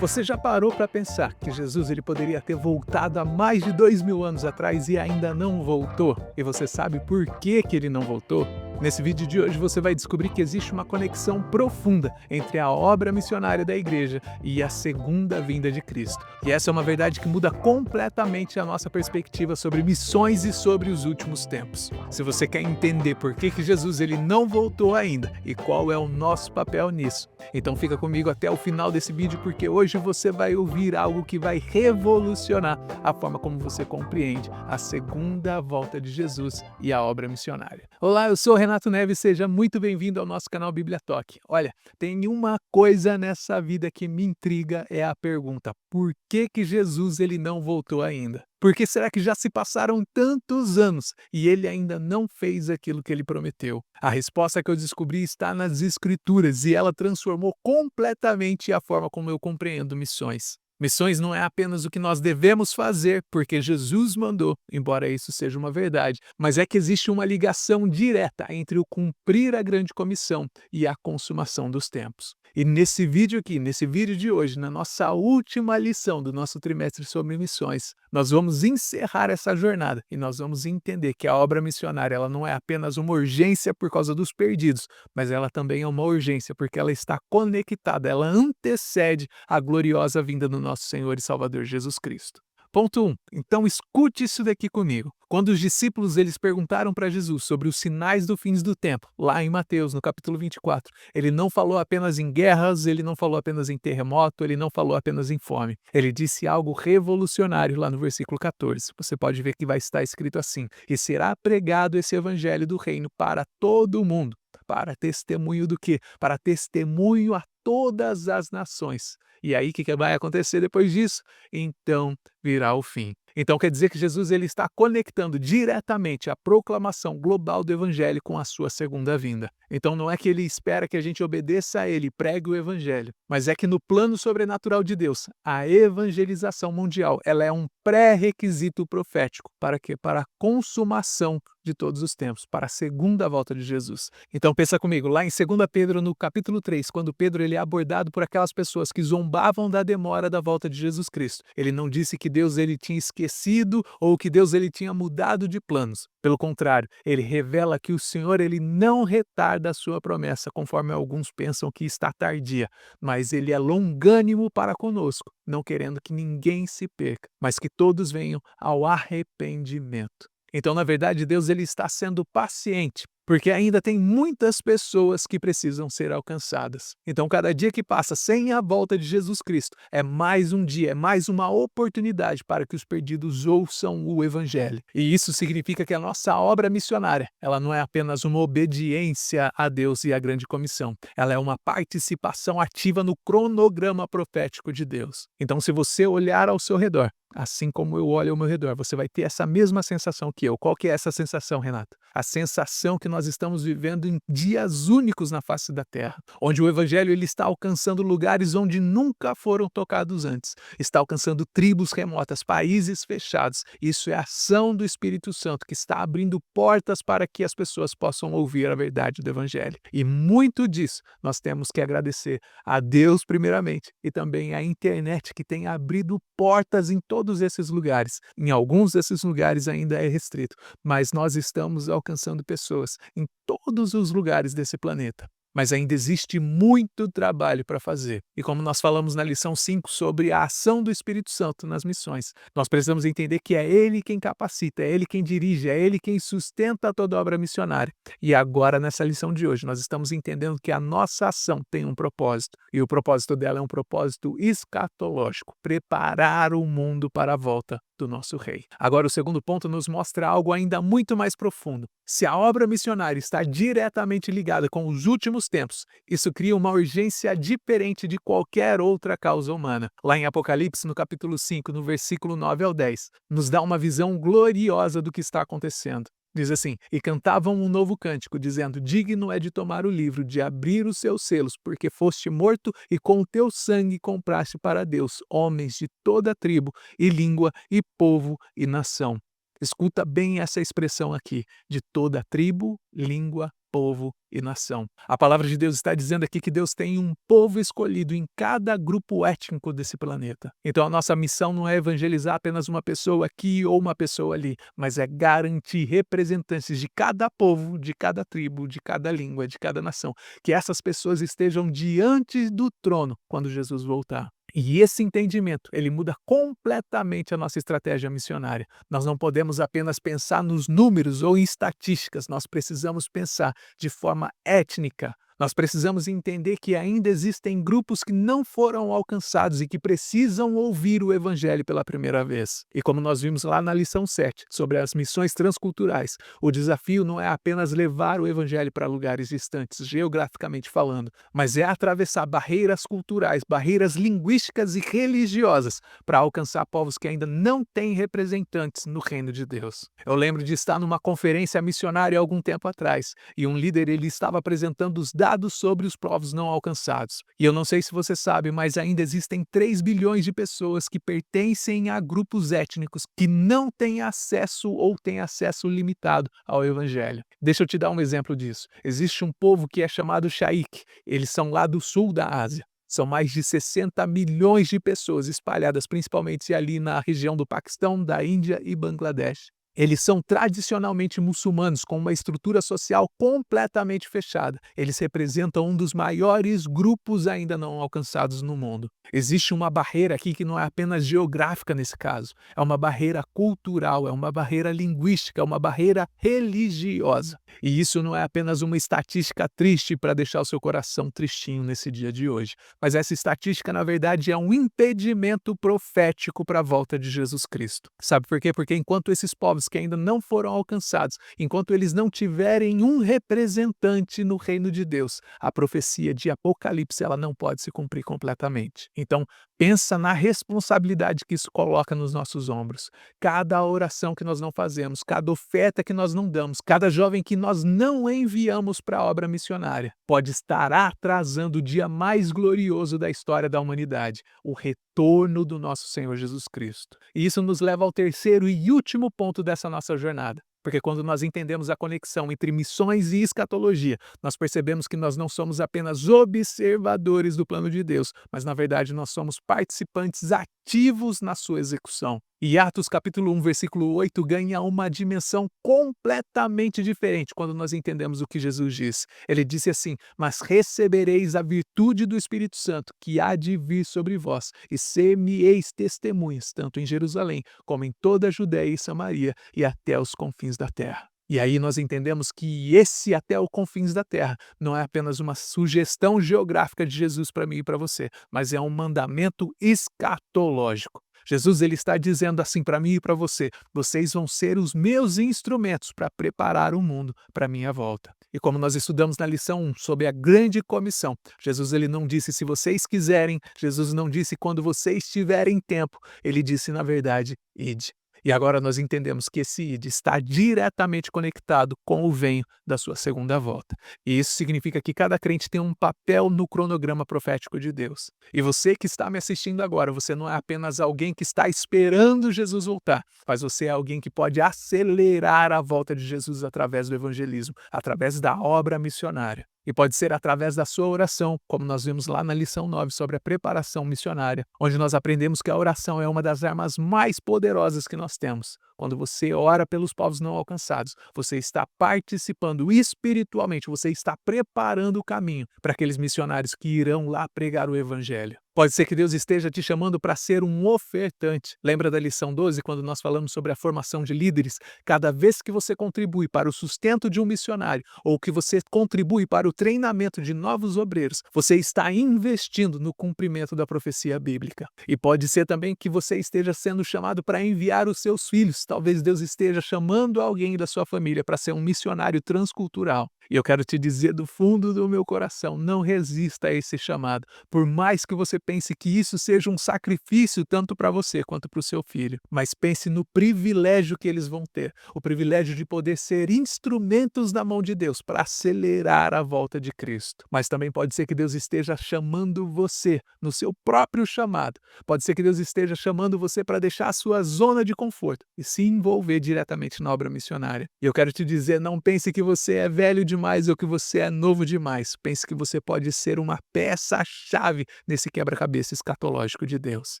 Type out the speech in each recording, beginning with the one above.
Você já parou para pensar que Jesus ele poderia ter voltado há mais de 2000 anos atrás e ainda não voltou? E você sabe por que que ele não voltou? Nesse vídeo de hoje você vai descobrir que existe uma conexão profunda entre a obra missionária da igreja e a segunda vinda de Cristo. E essa é uma verdade que muda completamente a nossa perspectiva sobre missões e sobre os últimos tempos. Se você quer entender por que que Jesus ele não voltou ainda e qual é o nosso papel nisso, então fica comigo até o final desse vídeo, porque hoje você vai ouvir algo que vai revolucionar a forma como você compreende a segunda volta de Jesus e a obra missionária. Olá, eu sou o Renato Neves, seja muito bem-vindo ao nosso canal Bíblia Talk. Olha, tem uma coisa nessa vida que me intriga, é a pergunta: por que que Jesus ele não voltou ainda? Por que será que já se passaram tantos anos e ele ainda não fez aquilo que ele prometeu? A resposta que eu descobri está nas Escrituras e ela transformou completamente a forma como eu compreendo missões. Missões não é apenas o que nós devemos fazer porque Jesus mandou, embora isso seja uma verdade, mas é que existe uma ligação direta entre o cumprir a grande comissão e a consumação dos tempos. E nesse vídeo aqui, nesse vídeo de hoje, na nossa última lição do nosso trimestre sobre missões, nós vamos encerrar essa jornada e nós vamos entender que a obra missionária ela não é apenas uma urgência por causa dos perdidos, mas ela também é uma urgência porque ela está conectada, ela antecede a gloriosa vinda do nosso Senhor e Salvador Jesus Cristo. Ponto 1. Então escute isso daqui comigo. Quando os discípulos eles perguntaram para Jesus sobre os sinais do fim do tempo, lá em Mateus, no capítulo 24, ele não falou apenas em guerras, ele não falou apenas em terremoto, ele não falou apenas em fome. Ele disse algo revolucionário lá no versículo 14. Você pode ver que vai estar escrito assim: "E será pregado esse evangelho do reino para todo o mundo." Para testemunho do quê? Para testemunho a todas as nações. E aí, o que vai acontecer depois disso? Então virá o fim. Então quer dizer que Jesus ele está conectando diretamente a proclamação global do evangelho com a sua segunda vinda. Então não é que ele espera que a gente obedeça a ele e pregue o evangelho, mas é que no plano sobrenatural de Deus, a evangelização mundial, ela é um pré-requisito profético para quê? Para a consumação de todos os tempos, para a segunda volta de Jesus. Então pensa comigo, lá em 2 Pedro, no capítulo 3, quando Pedro ele é abordado por aquelas pessoas que zombavam da demora da volta de Jesus Cristo, ele não disse que Deus ele tinha esquecido ou que Deus ele tinha mudado de planos. Pelo contrário, ele revela que o Senhor ele não retarda a sua promessa, conforme alguns pensam que está tardia, mas ele é longânimo para conosco, não querendo que ninguém se perca, mas que todos venham ao arrependimento. Então, na verdade, Deus ele está sendo paciente, porque ainda tem muitas pessoas que precisam ser alcançadas. Então, cada dia que passa sem a volta de Jesus Cristo é mais um dia, é mais uma oportunidade para que os perdidos ouçam o Evangelho. E isso significa que a nossa obra missionária, ela não é apenas uma obediência a Deus e à grande comissão, ela é uma participação ativa no cronograma profético de Deus. Então, se você olhar ao seu redor, assim como eu olho ao meu redor, você vai ter essa mesma sensação que eu. Qual que é essa sensação, Renato? A sensação que nós estamos vivendo em dias únicos na face da terra, onde o evangelho ele está alcançando lugares onde nunca foram tocados antes, está alcançando tribos remotas, países fechados. Isso é a ação do Espírito Santo que está abrindo portas para que as pessoas possam ouvir a verdade do evangelho. E muito disso nós temos que agradecer a Deus primeiramente e também à internet que tem abrido portas em todos esses lugares. Em alguns desses lugares ainda é restrito, mas nós estamos alcançando pessoas em todos os lugares desse planeta. Mas ainda existe muito trabalho para fazer. E como nós falamos na lição 5 sobre a ação do Espírito Santo nas missões, nós precisamos entender que é Ele quem capacita, é Ele quem dirige, é Ele quem sustenta toda a obra missionária. E agora, nessa lição de hoje, nós estamos entendendo que a nossa ação tem um propósito. E o propósito dela é um propósito escatológico, preparar o mundo para a volta do nosso rei. Agora, o segundo ponto nos mostra algo ainda muito mais profundo. Se a obra missionária está diretamente ligada com os últimos tempos, isso cria uma urgência diferente de qualquer outra causa humana. Lá em Apocalipse, no capítulo 5, no versículo 9 ao 10, nos dá uma visão gloriosa do que está acontecendo. Diz assim: "E cantavam um novo cântico, dizendo: Digno é de tomar o livro, de abrir os seus selos, porque foste morto e com o teu sangue compraste para Deus homens de toda tribo e língua e povo e nação." Escuta bem essa expressão aqui, de toda tribo, língua povo e nação. A palavra de Deus está dizendo aqui que Deus tem um povo escolhido em cada grupo étnico desse planeta. Então a nossa missão não é evangelizar apenas uma pessoa aqui ou uma pessoa ali, mas é garantir representantes de cada povo, de cada tribo, de cada língua, de cada nação, que essas pessoas estejam diante do trono quando Jesus voltar. E esse entendimento, ele muda completamente a nossa estratégia missionária. Nós não podemos apenas pensar nos números ou em estatísticas, nós precisamos pensar de forma étnica. Nós precisamos entender que ainda existem grupos que não foram alcançados e que precisam ouvir o Evangelho pela primeira vez. E como nós vimos lá na lição 7, sobre as missões transculturais, o desafio não é apenas levar o Evangelho para lugares distantes, geograficamente falando, mas é atravessar barreiras culturais, barreiras linguísticas e religiosas para alcançar povos que ainda não têm representantes no reino de Deus. Eu lembro de estar numa conferência missionária há algum tempo atrás e um líder ele estava apresentando os dados sobre os povos não alcançados. E eu não sei se você sabe, mas ainda existem 3 bilhões de pessoas que pertencem a grupos étnicos que não têm acesso ou têm acesso limitado ao Evangelho. Deixa eu te dar um exemplo disso. Existe um povo que é chamado Shaik. Eles são lá do sul da Ásia. São mais de 60 milhões de pessoas espalhadas principalmente ali na região do Paquistão, da Índia e Bangladesh. Eles são tradicionalmente muçulmanos, com uma estrutura social completamente fechada. Eles representam um dos maiores grupos ainda não alcançados no mundo. Existe uma barreira aqui que não é apenas geográfica nesse caso, é uma barreira cultural, é uma barreira linguística, é uma barreira religiosa. E isso não é apenas uma estatística triste para deixar o seu coração tristinho nesse dia de hoje, mas essa estatística, na verdade, é um impedimento profético para a volta de Jesus Cristo. Sabe por quê? Porque enquanto esses povos que ainda não foram alcançados, enquanto eles não tiverem um representante no reino de Deus, a profecia de Apocalipse ela não pode se cumprir completamente. Então, pensa na responsabilidade que isso coloca nos nossos ombros. Cada oração que nós não fazemos, cada oferta que nós não damos, cada jovem que nós não enviamos para a obra missionária, pode estar atrasando o dia mais glorioso da história da humanidade, o retorno do nosso Senhor Jesus Cristo. E isso nos leva ao terceiro e último ponto dessa nossa jornada. Porque quando nós entendemos a conexão entre missões e escatologia, nós percebemos que nós não somos apenas observadores do plano de Deus, mas na verdade nós somos participantes ativos na sua execução. E Atos capítulo 1, versículo 8 ganha uma dimensão completamente diferente quando nós entendemos o que Jesus disse. Ele disse assim: "Mas recebereis a virtude do Espírito Santo, que há de vir sobre vós, e ser-me-eis testemunhas, tanto em Jerusalém, como em toda a Judéia e Samaria, e até os confins da terra." E aí nós entendemos que esse até os confins da terra não é apenas uma sugestão geográfica de Jesus para mim e para você, mas é um mandamento escatológico. Jesus ele está dizendo assim para mim e para você: vocês vão ser os meus instrumentos para preparar o mundo para a minha volta. E como nós estudamos na lição 1 sobre a grande comissão, Jesus ele não disse se vocês quiserem, Jesus não disse quando vocês tiverem tempo, ele disse na verdade, ide. E agora nós entendemos que esse id está diretamente conectado com o venho da sua segunda volta. E isso significa que cada crente tem um papel no cronograma profético de Deus. E você que está me assistindo agora, você não é apenas alguém que está esperando Jesus voltar, mas você é alguém que pode acelerar a volta de Jesus através do evangelismo, através da obra missionária. E pode ser através da sua oração, como nós vimos lá na lição 9 sobre a preparação missionária, onde nós aprendemos que a oração é uma das armas mais poderosas que nós temos. Quando você ora pelos povos não alcançados, você está participando espiritualmente, você está preparando o caminho para aqueles missionários que irão lá pregar o evangelho. Pode ser que Deus esteja te chamando para ser um ofertante. Lembra da lição 12, quando nós falamos sobre a formação de líderes? Cada vez que você contribui para o sustento de um missionário ou que você contribui para o treinamento de novos obreiros, você está investindo no cumprimento da profecia bíblica. E pode ser também que você esteja sendo chamado para enviar os seus filhos. Talvez Deus esteja chamando alguém da sua família para ser um missionário transcultural. E eu quero te dizer do fundo do meu coração, não resista a esse chamado. Por mais que você pense que isso seja um sacrifício tanto para você quanto para o seu filho, mas pense no privilégio que eles vão ter, o privilégio de poder ser instrumentos na mão de Deus para acelerar a volta de Cristo. Mas também pode ser que Deus esteja chamando você no seu próprio chamado. Pode ser que Deus esteja chamando você para deixar a sua zona de conforto e se envolver diretamente na obra missionária. E eu quero te dizer, não pense que você é velho demais demais ou que você é novo demais. Pense que você pode ser uma peça-chave nesse quebra-cabeça escatológico de Deus.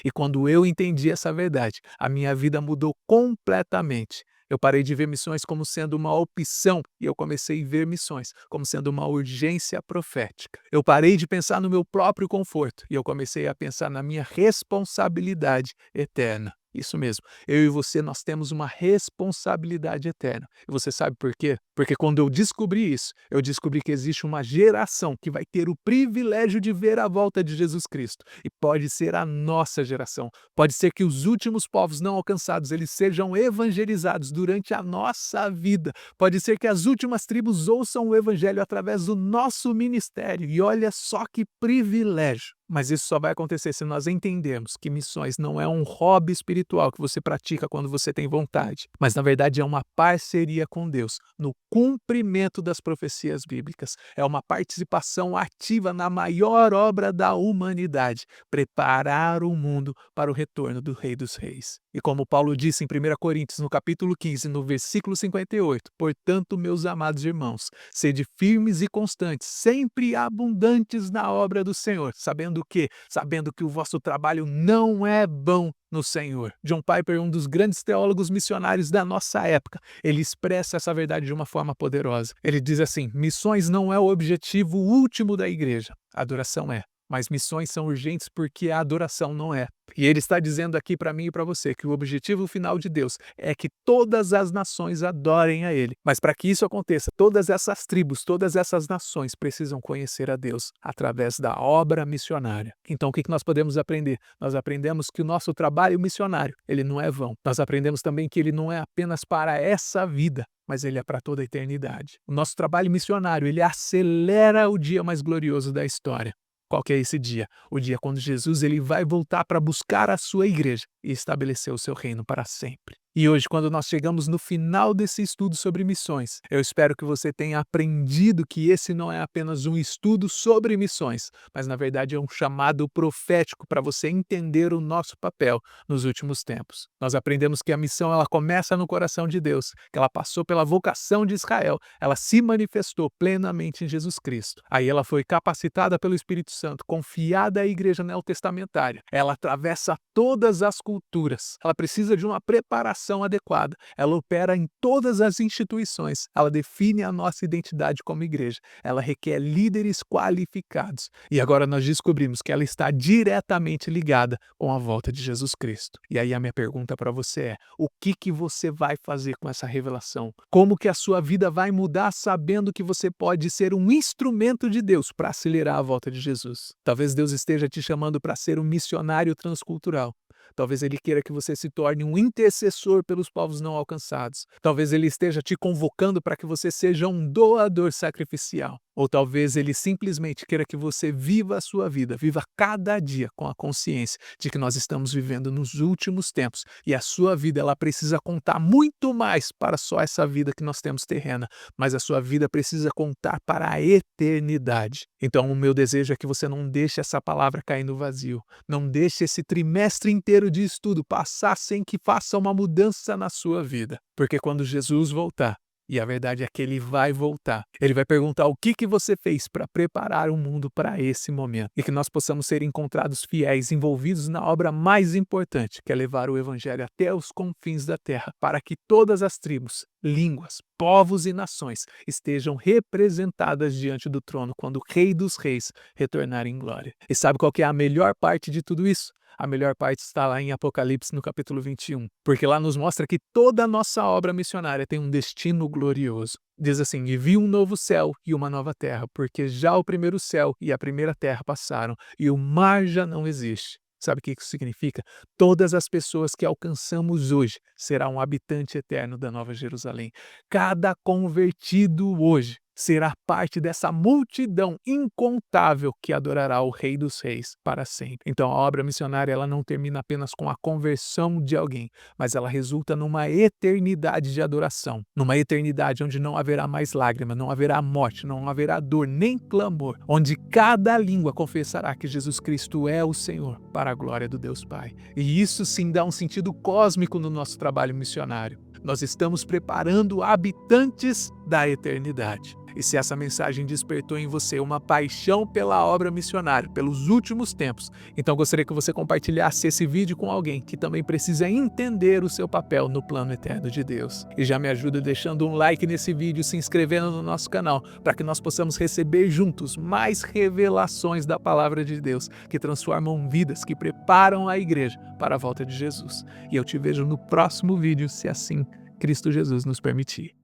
E quando eu entendi essa verdade, a minha vida mudou completamente. Eu parei de ver missões como sendo uma opção e eu comecei a ver missões como sendo uma urgência profética. Eu parei de pensar no meu próprio conforto e eu comecei a pensar na minha responsabilidade eterna. Isso mesmo, eu e você, nós temos uma responsabilidade eterna. E você sabe por quê? Porque quando eu descobri isso, eu descobri que existe uma geração que vai ter o privilégio de ver a volta de Jesus Cristo. E pode ser a nossa geração. Pode ser que os últimos povos não alcançados, eles sejam evangelizados durante a nossa vida. Pode ser que as últimas tribos ouçam o evangelho através do nosso ministério. E olha só que privilégio. Mas isso só vai acontecer se nós entendermos que missões não é um hobby espiritual que você pratica quando você tem vontade, mas na verdade é uma parceria com Deus no cumprimento das profecias bíblicas. É uma participação ativa na maior obra da humanidade, preparar o mundo para o retorno do Rei dos Reis. E como Paulo disse em 1 Coríntios, no capítulo 15, no versículo 58, portanto, meus amados irmãos, sede firmes e constantes, sempre abundantes na obra do Senhor, sabendo o quê? Sabendo que o vosso trabalho não é vão no Senhor. John Piper, um dos grandes teólogos missionários da nossa época, ele expressa essa verdade de uma forma poderosa. Ele diz assim: missões não é o objetivo último da igreja, a adoração é. Mas missões são urgentes porque a adoração não é. E ele está dizendo aqui para mim e para você que o objetivo final de Deus é que todas as nações adorem a Ele. Mas para que isso aconteça, todas essas tribos, todas essas nações precisam conhecer a Deus através da obra missionária. Então o que nós podemos aprender? Nós aprendemos que o nosso trabalho missionário, ele não é vão. Nós aprendemos também que ele não é apenas para essa vida, mas ele é para toda a eternidade. O nosso trabalho missionário, ele acelera o dia mais glorioso da história. Qual que é esse dia? O dia quando Jesus ele vai voltar para buscar a sua igreja e estabelecer o seu reino para sempre. E hoje, quando nós chegamos no final desse estudo sobre missões, eu espero que você tenha aprendido que esse não é apenas um estudo sobre missões, mas na verdade é um chamado profético para você entender o nosso papel nos últimos tempos. Nós aprendemos que a missão ela começa no coração de Deus, que ela passou pela vocação de Israel, ela se manifestou plenamente em Jesus Cristo. Aí ela foi capacitada pelo Espírito Santo, confiada à igreja neotestamentária. Ela atravessa todas as culturas. Ela precisa de uma preparação adequada. Ela opera em todas as instituições. Ela define a nossa identidade como igreja. Ela requer líderes qualificados. E agora nós descobrimos que ela está diretamente ligada com a volta de Jesus Cristo. E aí a minha pergunta para você é: o que você vai fazer com essa revelação? Como que a sua vida vai mudar sabendo que você pode ser um instrumento de Deus para acelerar a volta de Jesus? Talvez Deus esteja te chamando para ser um missionário transcultural. Talvez Ele queira que você se torne um intercessor pelos povos não alcançados. Talvez Ele esteja te convocando para que você seja um doador sacrificial. Ou talvez Ele simplesmente queira que você viva a sua vida, viva cada dia com a consciência de que nós estamos vivendo nos últimos tempos e a sua vida ela precisa contar muito mais para só essa vida que nós temos terrena, mas a sua vida precisa contar para a eternidade. Então o meu desejo é que você não deixe essa palavra cair no vazio, não deixe esse trimestre inteiro de estudo passar sem que faça uma mudança na sua vida, porque quando Jesus voltar, e a verdade é que ele vai voltar. Ele vai perguntar o que você fez para preparar o mundo para esse momento. E que nós possamos ser encontrados fiéis, envolvidos na obra mais importante, que é levar o evangelho até os confins da terra, para que todas as tribos, línguas, povos e nações estejam representadas diante do trono quando o Rei dos Reis retornar em glória. E sabe qual que é a melhor parte de tudo isso? A melhor parte está lá em Apocalipse, no capítulo 21, porque lá nos mostra que toda a nossa obra missionária tem um destino glorioso. Diz assim: e vi um novo céu e uma nova terra, porque já o primeiro céu e a primeira terra passaram, e o mar já não existe. Sabe o que isso significa? Todas as pessoas que alcançamos hoje serão um habitante eterno da Nova Jerusalém. Cada convertido hoje será parte dessa multidão incontável que adorará o Rei dos Reis para sempre. Então a obra missionária ela não termina apenas com a conversão de alguém, mas ela resulta numa eternidade de adoração, numa eternidade onde não haverá mais lágrima, não haverá morte, não haverá dor nem clamor, onde cada língua confessará que Jesus Cristo é o Senhor, para a glória do Deus Pai. E isso sim dá um sentido cósmico no nosso trabalho missionário. Nós estamos preparando habitantes da eternidade. E se essa mensagem despertou em você uma paixão pela obra missionária, pelos últimos tempos, então gostaria que você compartilhasse esse vídeo com alguém que também precisa entender o seu papel no plano eterno de Deus. E já me ajuda deixando um like nesse vídeo, se inscrevendo no nosso canal, para que nós possamos receber juntos mais revelações da palavra de Deus, que transformam vidas, que preparam a igreja para a volta de Jesus. E eu te vejo no próximo vídeo, se assim Cristo Jesus nos permitir.